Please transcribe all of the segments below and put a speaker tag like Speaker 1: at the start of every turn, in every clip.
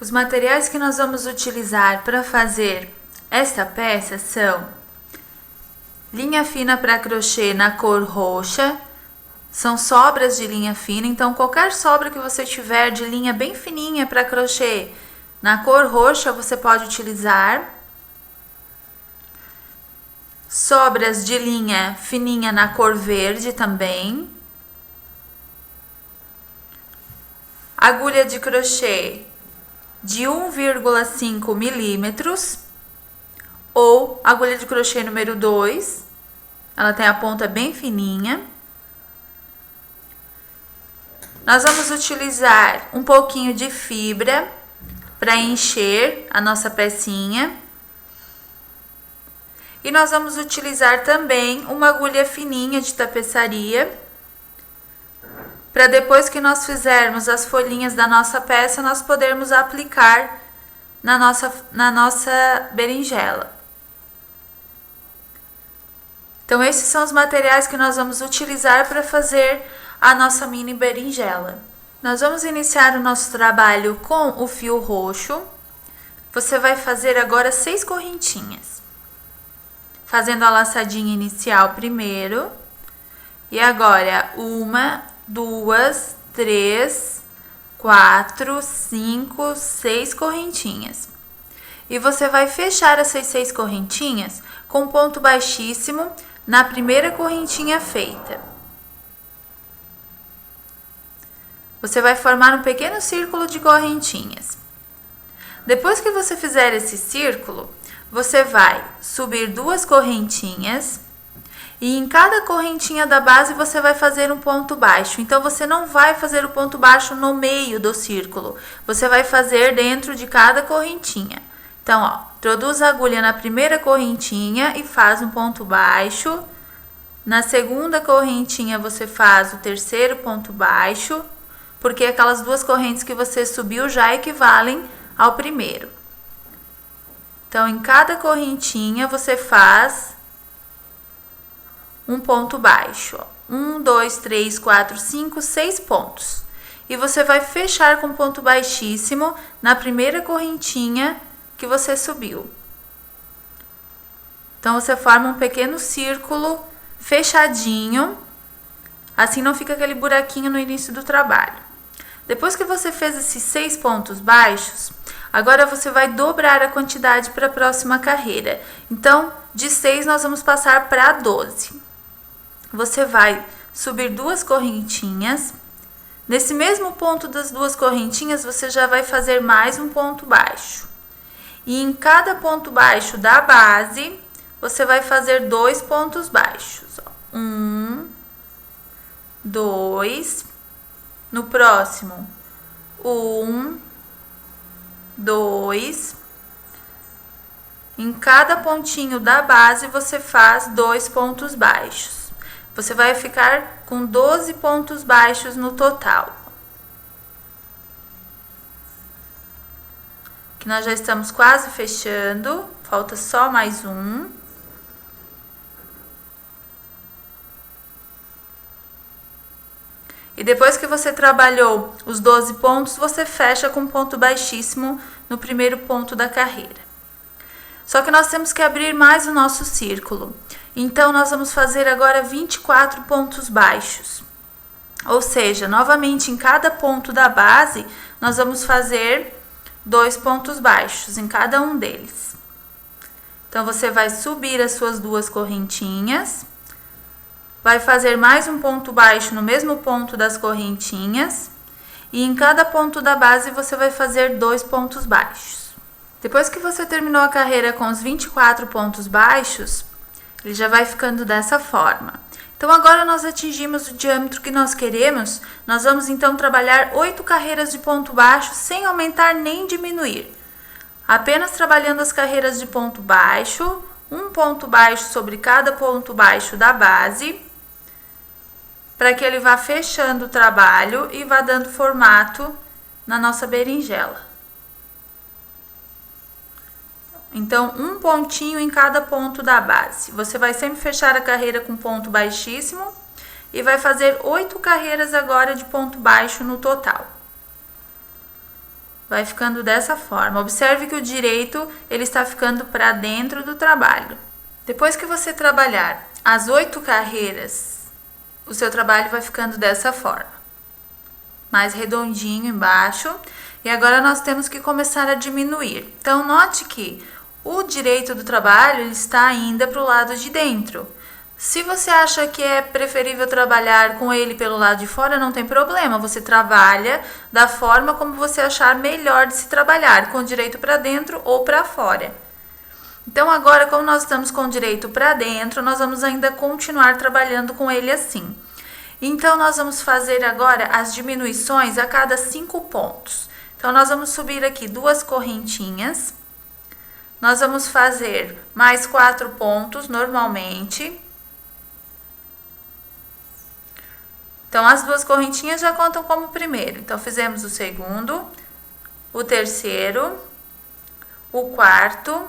Speaker 1: Os materiais que nós vamos utilizar para fazer esta peça são linha fina para crochê na cor roxa, são sobras de linha fina, então qualquer sobra que você tiver de linha bem fininha para crochê na cor roxa você pode utilizar. Sobras de linha fininha na cor verde também. Agulha de crochê de 1,5 milímetros ou agulha de crochê número 2, ela tem a ponta bem fininha. Nós vamos utilizar um pouquinho de fibra para encher a nossa pecinha. E nós vamos utilizar também uma agulha fininha de tapeçaria, para depois que nós fizermos as folhinhas da nossa peça, nós podermos aplicar na nossa berinjela. Então, esses são os materiais que nós vamos utilizar para fazer a nossa mini berinjela. Nós vamos iniciar o nosso trabalho com o fio roxo. Você vai fazer agora 6 correntinhas, fazendo a laçadinha inicial primeiro. E agora, 1, 2, 3, 4, 5, 6 correntinhas. E você vai fechar essas 6 correntinhas com ponto baixíssimo na primeira correntinha feita. Você vai formar um pequeno círculo de correntinhas. Depois que você fizer esse círculo, você vai subir 2 correntinhas e em cada correntinha da base você vai fazer um ponto baixo. Então, você não vai fazer o ponto baixo no meio do círculo, você vai fazer dentro de cada correntinha. Então, ó, introduz a agulha na primeira correntinha e faz um ponto baixo. Na segunda correntinha você faz o terceiro ponto baixo, porque aquelas 2 correntes que você subiu já equivalem ao primeiro. Então, em cada correntinha você faz um ponto baixo. 1, 2, 3, 4, 5, 6 pontos. E você vai fechar com ponto baixíssimo na primeira correntinha que você subiu. Então, você forma um pequeno círculo fechadinho, assim não fica aquele buraquinho no início do trabalho. Depois que você fez esses 6 pontos baixos, agora você vai dobrar a quantidade para a próxima carreira. Então, de 6 nós vamos passar para 12. Você vai subir 2 correntinhas. Nesse mesmo ponto das 2 correntinhas, você já vai fazer mais um ponto baixo. E em cada ponto baixo da base, você vai fazer 2 pontos baixos. 1, 2, no próximo, 1, 2. Em cada pontinho da base, você faz 2 pontos baixos. Você vai ficar com 12 pontos baixos no total. Que nós já estamos quase fechando, falta só mais um. E depois que você trabalhou os 12 pontos, você fecha com ponto baixíssimo no primeiro ponto da carreira. Só que nós temos que abrir mais o nosso círculo. Então, nós vamos fazer agora 24 pontos baixos. Ou seja, novamente, em cada ponto da base, nós vamos fazer 2 pontos baixos em cada um deles. Então, você vai subir as suas 2 correntinhas, vai fazer mais um ponto baixo no mesmo ponto das correntinhas, e em cada ponto da base você vai fazer 2 pontos baixos. Depois que você terminou a carreira com os 24 pontos baixos, ele já vai ficando dessa forma. Então, agora nós atingimos o diâmetro que nós queremos, nós vamos então trabalhar 8 carreiras de ponto baixo sem aumentar nem diminuir. Apenas trabalhando as carreiras de ponto baixo, um ponto baixo sobre cada ponto baixo da base, para que ele vá fechando o trabalho e vá dando formato na nossa berinjela. Então, um pontinho em cada ponto da base. Você vai sempre fechar a carreira com ponto baixíssimo e vai fazer 8 carreiras agora de ponto baixo no total. vai ficando dessa forma. Observe que o direito ele está ficando para dentro do trabalho. Depois que você trabalhar as 8 carreiras, o seu trabalho vai ficando dessa forma. Mais redondinho embaixo. E agora nós temos que começar a diminuir. Então, note que o direito do trabalho ele está ainda para o lado de dentro. Se você acha que é preferível trabalhar com ele pelo lado de fora, não tem problema. Você trabalha da forma como você achar melhor de se trabalhar, com o direito para dentro ou para fora. Então, agora, como nós estamos com o direito para dentro, nós vamos ainda continuar trabalhando com ele assim. Então, nós vamos fazer agora as diminuições a cada 5 pontos. Então, nós vamos subir aqui 2 correntinhas. Nós vamos fazer mais 4 pontos normalmente. Então, as 2 correntinhas já contam como primeiro. Então, fizemos o segundo, o terceiro, o quarto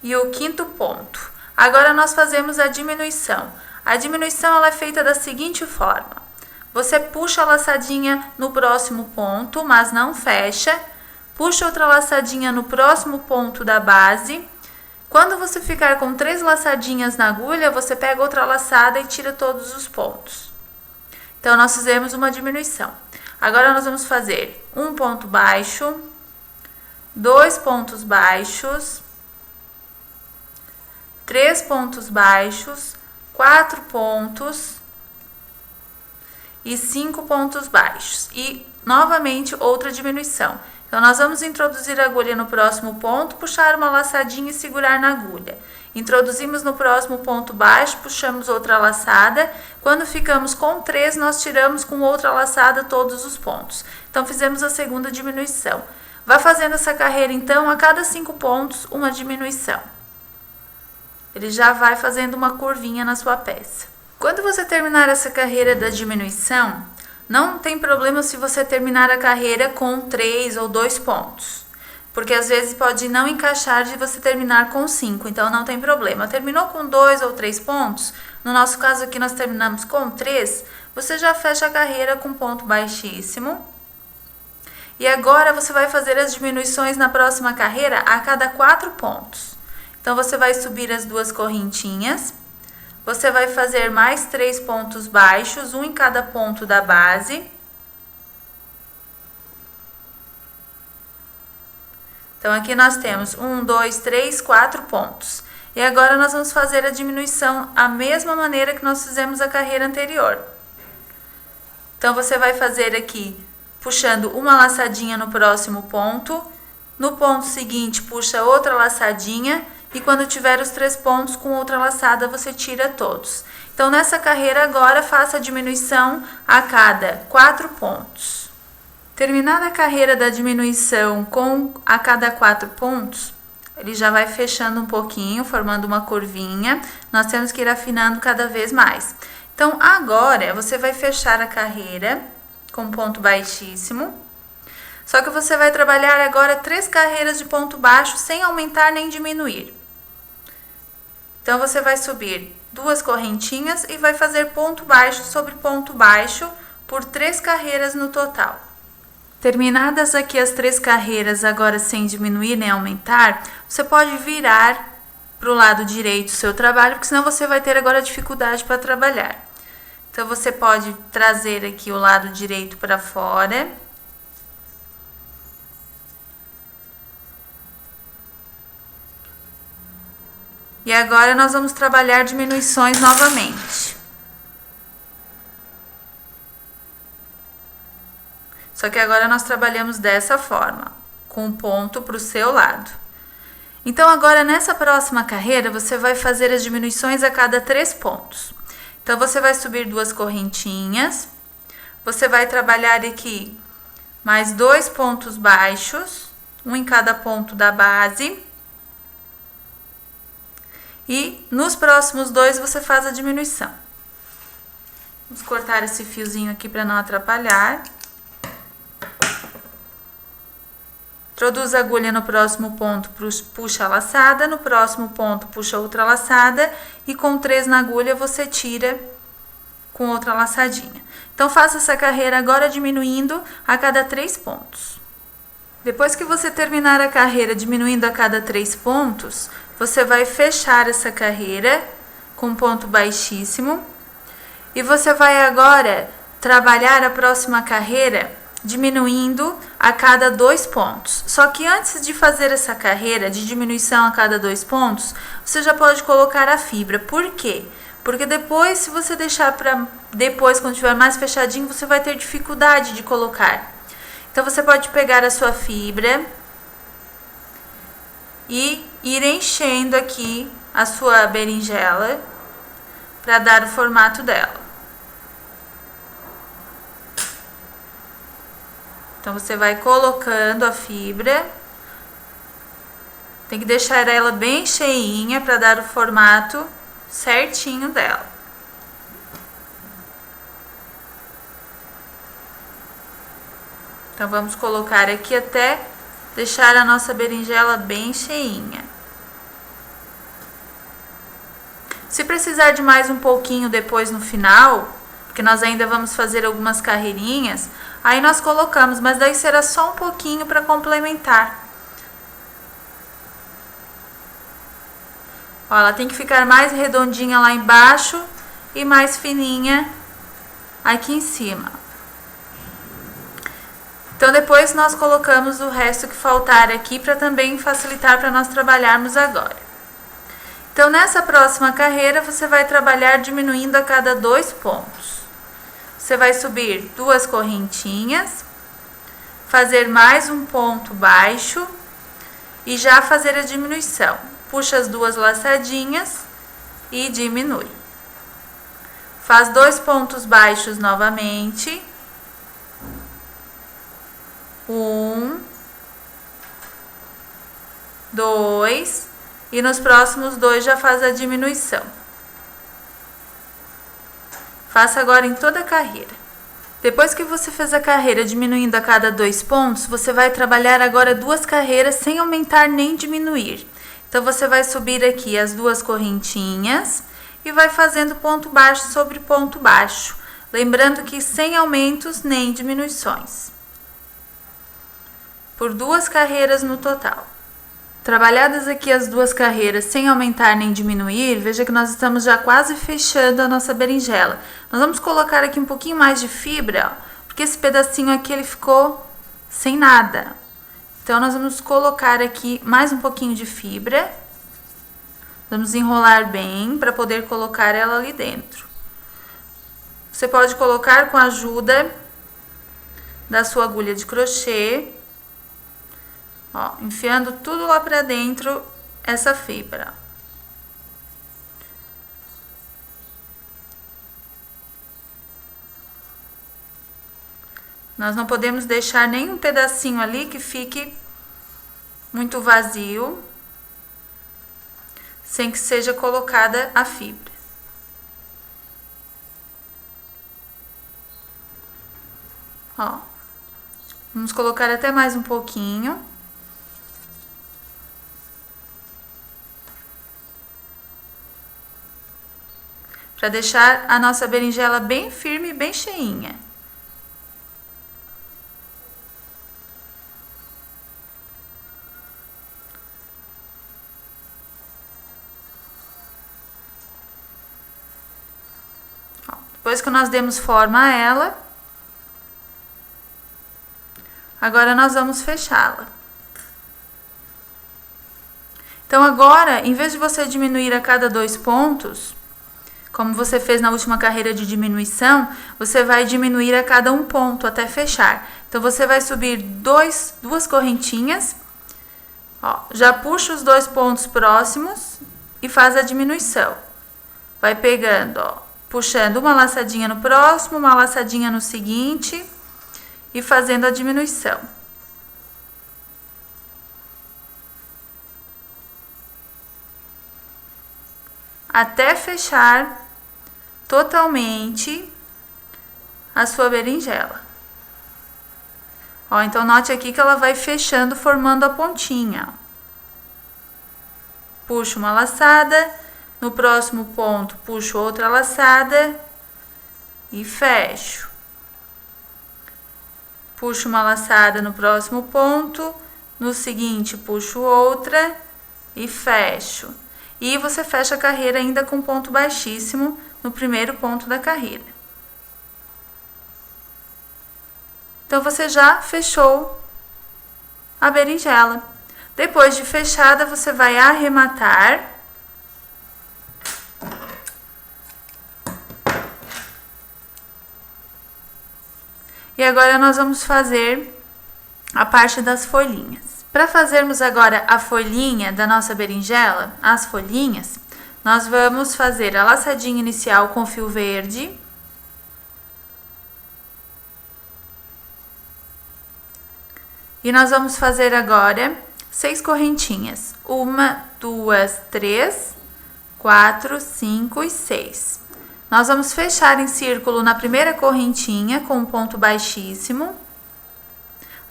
Speaker 1: e o 5º ponto. Agora, nós fazemos a diminuição. A diminuição ela é feita da seguinte forma. Você puxa a laçadinha no próximo ponto, mas não fecha. Puxa outra laçadinha no próximo ponto da base. Quando você ficar com 3 laçadinhas na agulha, você pega outra laçada e tira todos os pontos. Então, nós fizemos uma diminuição. Agora, nós vamos fazer um ponto baixo, 2 pontos baixos, 3 pontos baixos, 4 pontos e 5 pontos baixos. E, novamente, outra diminuição. Então, nós vamos introduzir a agulha no próximo ponto, puxar uma laçadinha e segurar na agulha. Introduzimos no próximo ponto baixo, puxamos outra laçada. Quando ficamos com 3, nós tiramos com outra laçada todos os pontos. Então, fizemos a segunda diminuição. Vá fazendo essa carreira, então, a cada 5 pontos, uma diminuição. Ele já vai fazendo uma curvinha na sua peça. Quando você terminar essa carreira da diminuição, não tem problema se você terminar a carreira com 3 ou 2 pontos. Porque às vezes pode não encaixar de você terminar com 5, então não tem problema. Terminou com 2 ou 3 pontos, no nosso caso aqui nós terminamos com 3, você já fecha a carreira com ponto baixíssimo. E agora você vai fazer as diminuições na próxima carreira a cada 4 pontos. Então, você vai subir as 2 correntinhas, você vai fazer mais 3 pontos baixos, um em cada ponto da base. Então, aqui nós temos 1, 2, 3, 4 pontos. E agora, nós vamos fazer a diminuição a mesma maneira que nós fizemos a carreira anterior. Então, você vai fazer aqui, puxando uma laçadinha no próximo ponto. No ponto seguinte, puxa outra laçadinha. E quando tiver os 3 pontos, com outra laçada, você tira todos. Então, nessa carreira agora, faça a diminuição a cada 4 pontos. Terminada a carreira da diminuição com a cada 4 pontos, ele já vai fechando um pouquinho, formando uma curvinha. Nós temos que ir afinando cada vez mais. Então, agora, você vai fechar a carreira com ponto baixíssimo. Só que você vai trabalhar agora 3 carreiras de ponto baixo, sem aumentar nem diminuir. Então, você vai subir 2 correntinhas e vai fazer ponto baixo sobre ponto baixo por 3 carreiras no total. Terminadas aqui as 3 carreiras, agora sem diminuir nem aumentar, você pode virar para o lado direito o seu trabalho, porque senão você vai ter agora dificuldade para trabalhar. Então, você pode trazer aqui o lado direito para fora. E agora, nós vamos trabalhar diminuições novamente. Só que agora nós trabalhamos dessa forma, com um ponto para o seu lado. Então, agora, nessa próxima carreira, você vai fazer as diminuições a cada 3 pontos. Então, você vai subir 2 correntinhas. Você vai trabalhar aqui mais 2 pontos baixos, um em cada ponto da base. E nos próximos 2 você faz a diminuição. Vamos cortar esse fiozinho aqui para não atrapalhar. Introduz a agulha no próximo ponto, puxa a laçada, no próximo ponto puxa outra laçada e com 3 na agulha você tira com outra laçadinha. Então, faça essa carreira agora diminuindo a cada 3 pontos. Depois que você terminar a carreira diminuindo a cada 3 pontos, você vai fechar essa carreira com ponto baixíssimo. E você vai agora trabalhar a próxima carreira diminuindo a cada 2 pontos. Só que antes de fazer essa carreira de diminuição a cada 2 pontos, você já pode colocar a fibra. Por quê? Porque depois, se você deixar para depois, quando estiver mais fechadinho, você vai ter dificuldade de colocar. Então, você pode pegar a sua fibra e ir enchendo aqui a sua berinjela para dar o formato dela. Então, você vai colocando a fibra. Tem que deixar ela bem cheinha para dar o formato certinho dela. Então, vamos colocar aqui até deixar a nossa berinjela bem cheinha. Se precisar de mais um pouquinho depois no final, porque nós ainda vamos fazer algumas carreirinhas, aí nós colocamos, mas daí será só um pouquinho para complementar. Ó, ela tem que ficar mais redondinha lá embaixo e mais fininha aqui em cima. Então, depois nós colocamos o resto que faltar aqui para também facilitar para nós trabalharmos agora. Então, nessa próxima carreira, você vai trabalhar diminuindo a cada 2 pontos. Você vai subir 2 correntinhas, fazer mais um ponto baixo e já fazer a diminuição. Puxa as 2 laçadinhas e diminui. Faz 2 pontos baixos novamente. 1, 2, e nos próximos 2 já faz a diminuição. Faça agora em toda a carreira. Depois que você fez a carreira diminuindo a cada 2 pontos, você vai trabalhar agora 2 carreiras sem aumentar nem diminuir. Então, você vai subir aqui as 2 correntinhas e vai fazendo ponto baixo sobre ponto baixo. Lembrando que sem aumentos nem diminuições. Por 2 carreiras no total. Trabalhadas aqui as 2 carreiras sem aumentar nem diminuir, veja que nós estamos já quase fechando a nossa berinjela. Nós vamos colocar aqui um pouquinho mais de fibra, ó, porque esse pedacinho aqui ele ficou sem nada. Então, nós vamos colocar aqui mais um pouquinho de fibra. Vamos enrolar bem para poder colocar ela ali dentro. Você pode colocar com a ajuda da sua agulha de crochê. Ó, enfiando tudo lá pra dentro essa fibra. Nós não podemos deixar nenhum pedacinho ali que fique muito vazio, sem que seja colocada a fibra. Ó, vamos colocar até mais um pouquinho. Para deixar a nossa berinjela bem firme e bem cheinha. Ó, depois que nós demos forma a ela, agora nós vamos fechá-la. Então, agora, em vez de você diminuir a cada 2 pontos, como você fez na última carreira de diminuição, você vai diminuir a cada 1 ponto até fechar. Então, você vai subir 2 correntinhas, ó, já puxa os 2 pontos próximos e faz a diminuição. Vai pegando, ó, puxando uma laçadinha no próximo, uma laçadinha no seguinte e fazendo a diminuição. Até fechar totalmente a sua berinjela. Ó, então note aqui que ela vai fechando, formando a pontinha. Puxo uma laçada, no próximo ponto puxo outra laçada e fecho. Puxo uma laçada no próximo ponto, no seguinte puxo outra e fecho. E você fecha a carreira ainda com ponto baixíssimo no primeiro ponto da carreira. Então, você já fechou a berinjela. Depois de fechada, você vai arrematar. E agora nós vamos fazer a parte das folhinhas. Para fazermos agora a folhinha da nossa berinjela, as folhinhas, nós vamos fazer a laçadinha inicial com fio verde. E nós vamos fazer agora 6 correntinhas. 1, 2, 3, 4, 5 e 6. Nós vamos fechar em círculo na primeira correntinha com um ponto baixíssimo.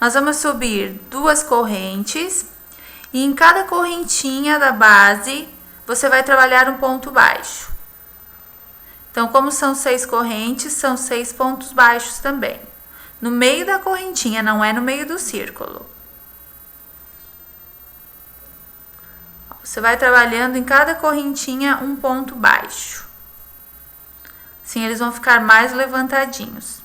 Speaker 1: Nós vamos subir 2 correntes. E em cada correntinha da base, você vai trabalhar um ponto baixo. Então, como são 6 correntes, são 6 pontos baixos também. No meio da correntinha, não é no meio do círculo. Você vai trabalhando em cada correntinha um ponto baixo. Assim, eles vão ficar mais levantadinhos.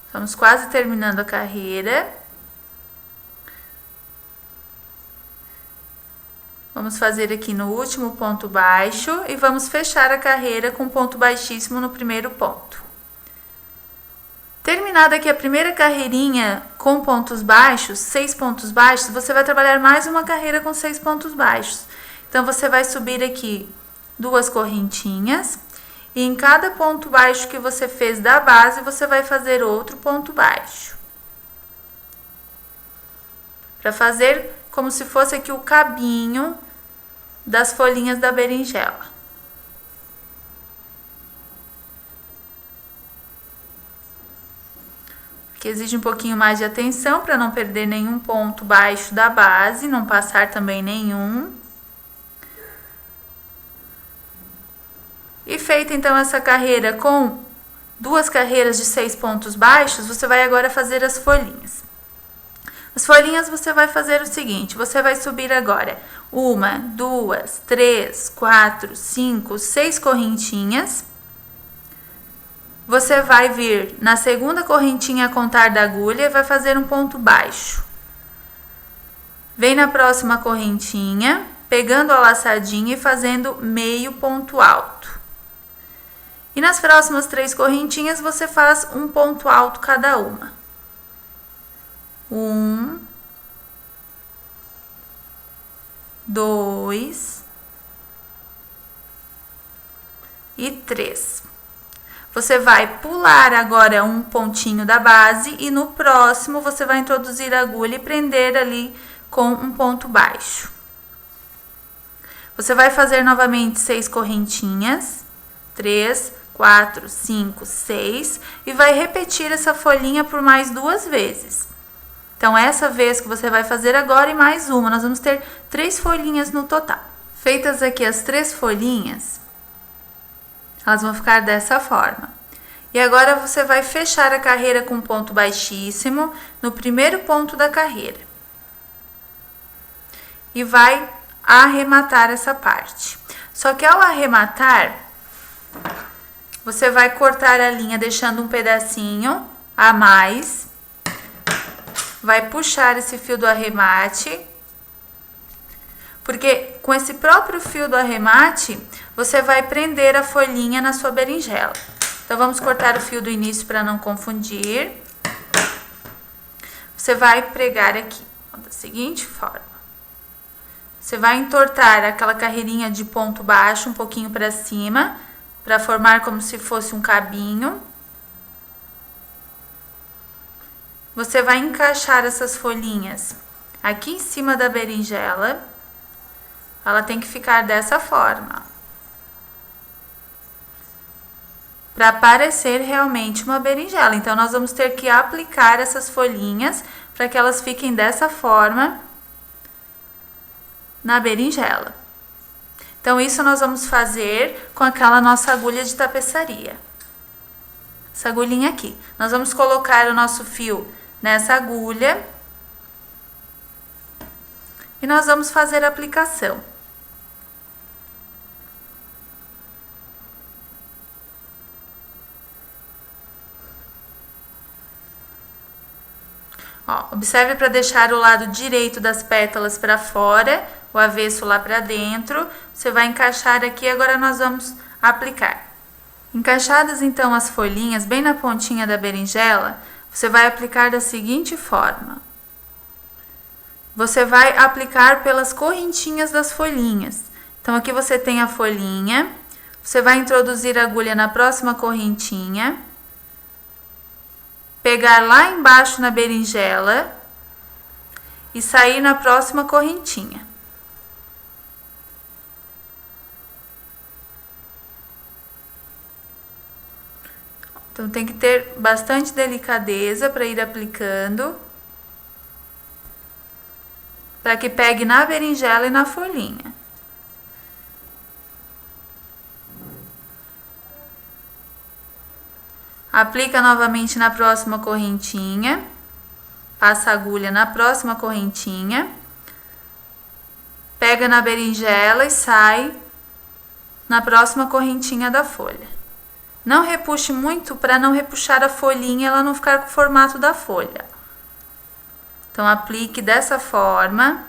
Speaker 1: Estamos quase terminando a carreira. Vamos fazer aqui no último ponto baixo e vamos fechar a carreira com ponto baixíssimo no primeiro ponto. Terminada aqui a primeira carreirinha com pontos baixos, 6 pontos baixos, você vai trabalhar mais uma carreira com 6 pontos baixos. Então, você vai subir aqui 2 correntinhas e em cada ponto baixo que você fez da base, você vai fazer outro ponto baixo. Para fazer como se fosse aqui o cabinho das folhinhas da berinjela. Que exige um pouquinho mais de atenção para não perder nenhum ponto baixo da base, não passar também nenhum. E feita então essa carreira com 2 carreiras de 6 pontos baixos, você vai agora fazer as folhinhas. As folhinhas você vai fazer o seguinte, você vai subir agora 1, 2, 3, 4, 5, 6 correntinhas. Você vai vir na segunda correntinha a contar da agulha e vai fazer um ponto baixo. Vem na próxima correntinha, pegando a laçadinha e fazendo meio ponto alto. E nas próximas 3 correntinhas você faz um ponto alto cada uma. 1, 2 e 3. Você vai pular agora um pontinho da base e no próximo você vai introduzir a agulha e prender ali com um ponto baixo. Você vai fazer novamente 6 correntinhas, 3, 4, 5, 6 e vai repetir essa folhinha por mais 2 vezes. Então, essa vez que você vai fazer agora e mais uma, nós vamos ter 3 folhinhas no total. Feitas aqui as 3 folhinhas, elas vão ficar dessa forma. E agora você vai fechar a carreira com ponto baixíssimo no primeiro ponto da carreira. E vai arrematar essa parte. Só que ao arrematar, você vai cortar a linha deixando um pedacinho a mais. Vai puxar esse fio do arremate, porque com esse próprio fio do arremate, você vai prender a folhinha na sua berinjela. Então, vamos cortar o fio do início para não confundir. Você vai pregar aqui, da seguinte forma. Você vai entortar aquela carreirinha de ponto baixo um pouquinho para cima, para formar como se fosse um cabinho. Você vai encaixar essas folhinhas aqui em cima da berinjela. Ela tem que ficar dessa forma. Para parecer realmente uma berinjela. Então, nós vamos ter que aplicar essas folhinhas para que elas fiquem dessa forma na berinjela. Então, isso nós vamos fazer com aquela nossa agulha de tapeçaria. Essa agulhinha aqui. Nós vamos colocar o nosso fio nessa agulha e nós vamos fazer a aplicação. Ó, observe para deixar o lado direito das pétalas para fora, o avesso lá para dentro. Você vai encaixar aqui, agora nós vamos aplicar. Encaixadas então as folhinhas bem na pontinha da berinjela, você vai aplicar da seguinte forma. Você vai aplicar pelas correntinhas das folhinhas. Então aqui você tem a folhinha, você vai introduzir a agulha na próxima correntinha, pegar lá embaixo na berinjela e sair na próxima correntinha. Então, tem que ter bastante delicadeza para ir aplicando, para que pegue na berinjela e na folhinha. Aplica novamente na próxima correntinha, passa a agulha na próxima correntinha, pega na berinjela e sai na próxima correntinha da folha. Não repuxe muito para não repuxar a folhinha e ela não ficar com o formato da folha. Então, aplique dessa forma,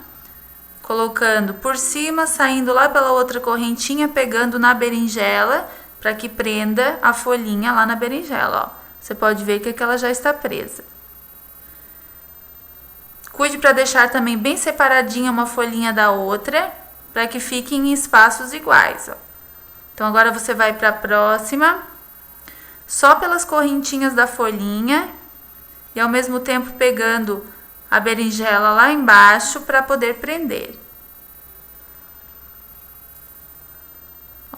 Speaker 1: colocando por cima, saindo lá pela outra correntinha, pegando na berinjela, para que prenda a folhinha lá na berinjela, ó. Você pode ver que ela já está presa. Cuide para deixar também bem separadinha uma folhinha da outra, para que fiquem em espaços iguais, ó. Então, agora você vai para a próxima, só pelas correntinhas da folhinha, e ao mesmo tempo pegando a berinjela lá embaixo para poder prender.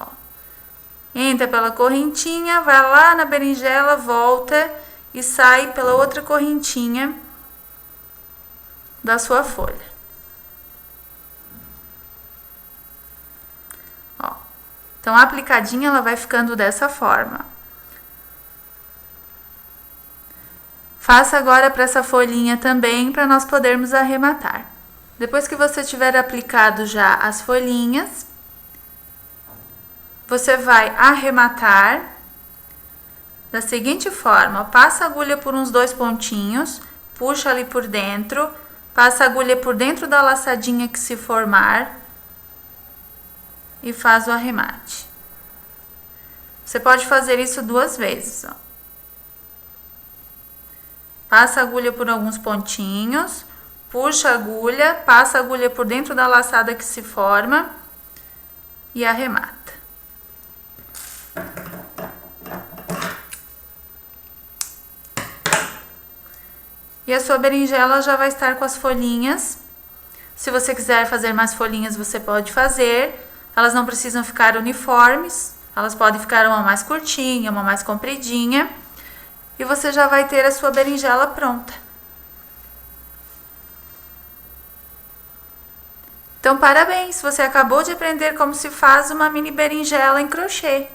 Speaker 1: Ó. Entra pela correntinha, vai lá na berinjela, volta e sai pela outra correntinha da sua folha. Ó. Então, a aplicadinha ela vai ficando dessa forma. Faça agora para essa folhinha também, para nós podermos arrematar. Depois que você tiver aplicado já as folhinhas, você vai arrematar da seguinte forma, ó, passa a agulha por uns 2 pontinhos, puxa ali por dentro, passa a agulha por dentro da laçadinha que se formar e faz o arremate. Você pode fazer isso 2 vezes, ó. Passa a agulha por alguns pontinhos, puxa a agulha, passa a agulha por dentro da laçada que se forma e arremata. E a sua berinjela já vai estar com as folhinhas. Se você quiser fazer mais folhinhas, você pode fazer. Elas não precisam ficar uniformes, elas podem ficar uma mais curtinha, uma mais compridinha. E você já vai ter a sua berinjela pronta. Então, parabéns! Você acabou de aprender como se faz uma mini berinjela em crochê.